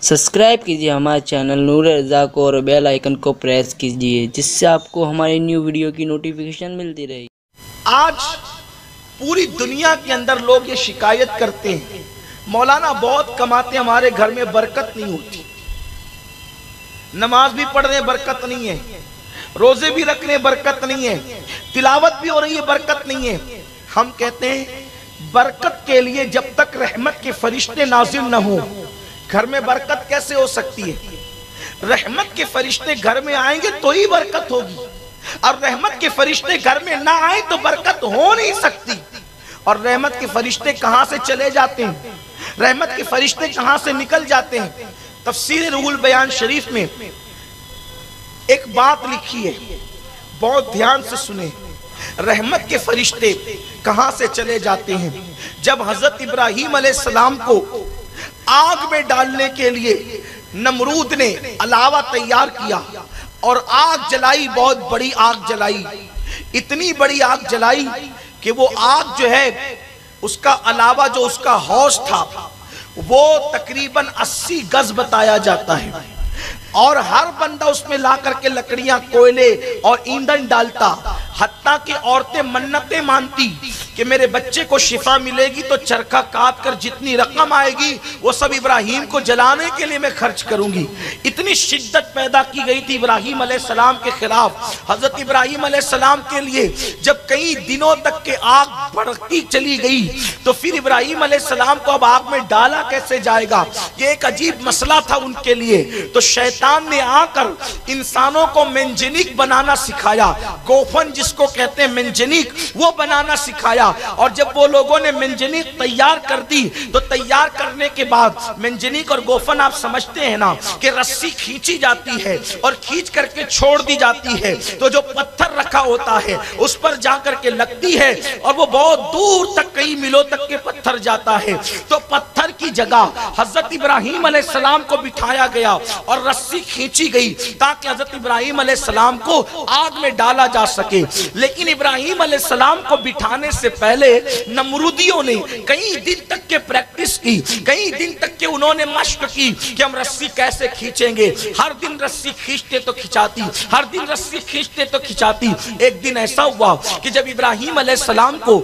Subscribe कीजिए हमारे channel नूर रज़ा को और बेल आइकन को प्रेस कीजिए जिससे आपको हमारी न्यू वीडियो की नोटिफिकेशन मिलती रहे। आज पूरी दुनिया के अंदर लोग ये शिकायत करते हैं, मौलाना बहुत कमाते, हमारे घर में बरकत नहीं होती, नमाज भी पढ़ रहे बरकत नहीं है, रोजे भी रख रहे बरकत नहीं है, तिलावत भी हो रही है बरकत नहीं है। हम कहते हैं बरकत के लिए जब तक रहमत के फरिश्ते नाजिल न हो घर में बरकत कैसे हो सकती है? रहमत के फरिश्ते घर में आएंगे तो ही बरकत होगी, और रहमत के फरिश्ते घर में ना आए तो बरकत हो नहीं सकती। और रहमत के फरिश्ते कहां से चले जाते हैं, रहमत के फरिश्ते कहां से निकल जाते हैं? तफसीर रूहुल बयान शरीफ में एक बात लिखी है, बहुत ध्यान से सुने। रहमत के फरिश्ते कहां से चले जाते हैं? जब हजरत इब्राहीम अलैहिस्सलाम को आग में डालने के लिए नमरूद ने अलावा तैयार किया और आग जलाई, बहुत बड़ी आग जलाई, इतनी बड़ी आग जलाई कि वो आग जो है उसका अलावा जो उसका हौज था वो तकरीबन 80 गज बताया जाता है, और हर बंदा उसमें ला करके लकड़ियां, कोयले और ईंधन डालता। हत्ता कि औरतें मन्नतें मानती कि मेरे बच्चे को शिफा मिलेगी तो चरखा काट कर जितनी रकम आएगी वो सब इब्राहिम को जलाने के लिए मैं खर्च करूंगी। इतनी शिद्दत पैदा की गई थी इब्राहिम अलैहिस्सलाम के खिलाफ। हजरत इब्राहिम अलैहिस्सलाम के लिए जब कई दिनों तक के आग भड़कती चली गई तो फिर इब्राहिम अलैहिस्सलाम को अब आग में डाला कैसे जाएगा, ये एक अजीब मसला था उनके लिए। तो शैतान ने आकर इंसानों को मेंजनीक बनाना सिखाया, गोफन जिसको कहते हैं मेंजनीक, वो बनाना सिखाया। और जब वो लोगों ने मेंजनीक तैयार कर दी तो तैयार करने के बाद मेंजनीक और गोफन आप समझते हैं ना कि रस्सी खींची जाती है और खींच करके छोड़ दी जाती है, तो जो पत्थर रखा होता है उस पर जाकर के लगती है और वो बहुत दूर तक, कई मीलों तक के पत्थर जाता है। तो पत्थर की जगह हजरत इब्राहिम अलैहिस्सलाम को बिठाया गया और रस्सी खींची गई ताकि हजरत इब्राहिम अलैहिस्सलाम को आग में डाला जा सके। लेकिन इब्राहिम अलैहिस्सलाम को बिठाने से पहले नमरूदियों ने कई दिन तक के प्रैक्टिस की, कई दिन तक के उन्होंने मशक की कि हम रस्सी कैसे खींचेंगे। हर दिन रस्सी खींचते तो खिंचाती, हर दिन रस्सी खींचते तो खिंचाती। एक दिन ऐसा हुआ कि जब इब्राहिम अलैहिस्सलाम को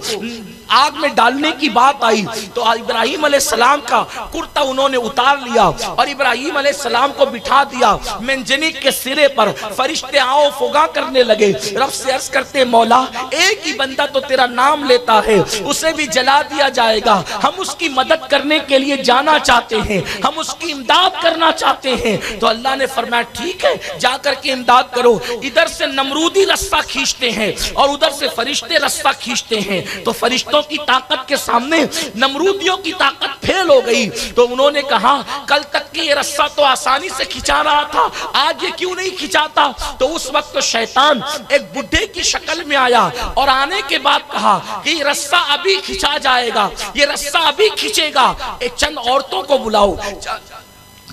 आग में डालने की बात आई तो इब्राहिम अलैहिस्सलाम का कुर्ता उन्होंने उतार लिया और इब्राहिम अलैहिस्सलाम को बिठा दिया मेंजनीक के सिरे पर। फरिश्ते आओ फुगा करने लगे, रब से अर्ज करते मौला एक ही बंदा तो तेरा नाम लेता है, उसे भी जला दिया जाएगा, हम उसकी मदद करने के लिए जाना चाहते हैं, हम उसकी इमदाद करना चाहते हैं। तो अल्लाह ने फरमाया ठीक है जाकर के इमदाद करो। इधर से नमरूदी रस्सा खींचते हैं और उधर से फरिश्ते रस्सा खींचते हैं। तो फरिश्तों की ताकत के सामने नमरूदियों की ताकत फेल हो गई। तो उन्होंने कहा कल तक की ये रस्सा तो आसानी से खिंचा रहा था, आज ये क्यों नहीं खिंचाता? तो उस वक्त तो शैतान एक बुढ़े की शक्ल में आया और आने के बाद कहा कि ये रस्सा अभी खिंचा जाएगा, ये रस्सा अभी खिंचेगा, एक चंद औरतों को बुलाओ।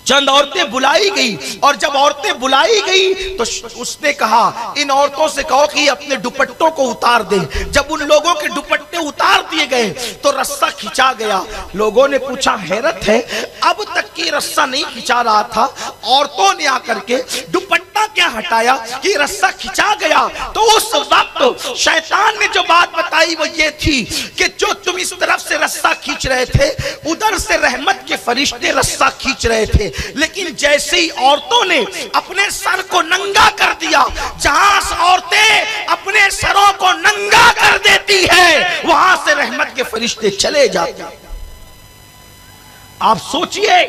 चंद औरतें बुलाई गई और जब औरतें बुलाई गई तो उसने कहा इन औरतों से कहो कि अपने दुपट्टों को उतार दे। जब उन लोगों के दुपट्टे उतार दिए गए तो रस्सा खिंचा गया। लोगों ने पूछा हैरत है अब तक की रस्सा नहीं खिंचा रहा था, औरतों ने आकर के दुपट्टा क्या हटाया कि रस्सा खिंचा गया। तो उस वक्त शैतान ने जो बात बताई वो ये थी कि जो तुम इस तरफ से रस्सा खींच रहे थे उधर से रहमत के फरिश्ते रस्सा खींच रहे थे। लेकिन जैसे ही औरतों ने अपने सर को नंगा कर दिया, जहां औरतें अपने सरों को नंगा कर देती है वहां से रहमत के फरिश्ते चले जाते। आप सोचिए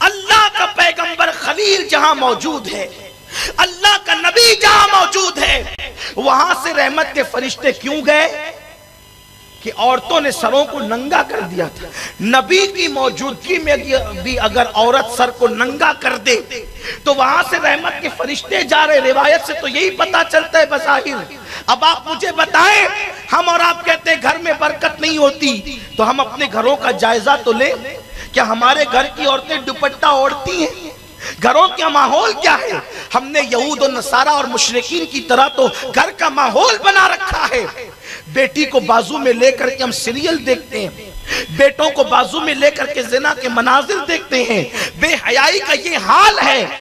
अल्लाह का पैगंबर खलील जहां मौजूद है, अल्लाह का नबी जहां मौजूद है, वहां से रहमत के फरिश्ते क्यों गए कि औरतों ने सरों को नंगा कर दिया था। नबी की मौजूदगी में भी अगर औरत सर को नंगा कर दे तो वहां से रहमत के फरिश्ते जा रहे। रिवायत से तो यही पता चलता है बज़ाहिर। अब आप मुझे बताएं, हम और आप कहते हैं घर में बरकत नहीं होती, तो हम अपने घरों का जायजा तो लें। क्या हमारे घर की औरतें दुपट्टा ओढ़ती हैं? घरों का माहौल क्या है? हमने यहूद और नसारा और मुशरिकीन की तरह तो घर का माहौल बना रखा है। बेटी को बाजू में लेकर के हम सीरियल देखते हैं, बेटों को बाजू में लेकर के जिना के मनाजिर देखते हैं, बेहयाई का ये हाल है।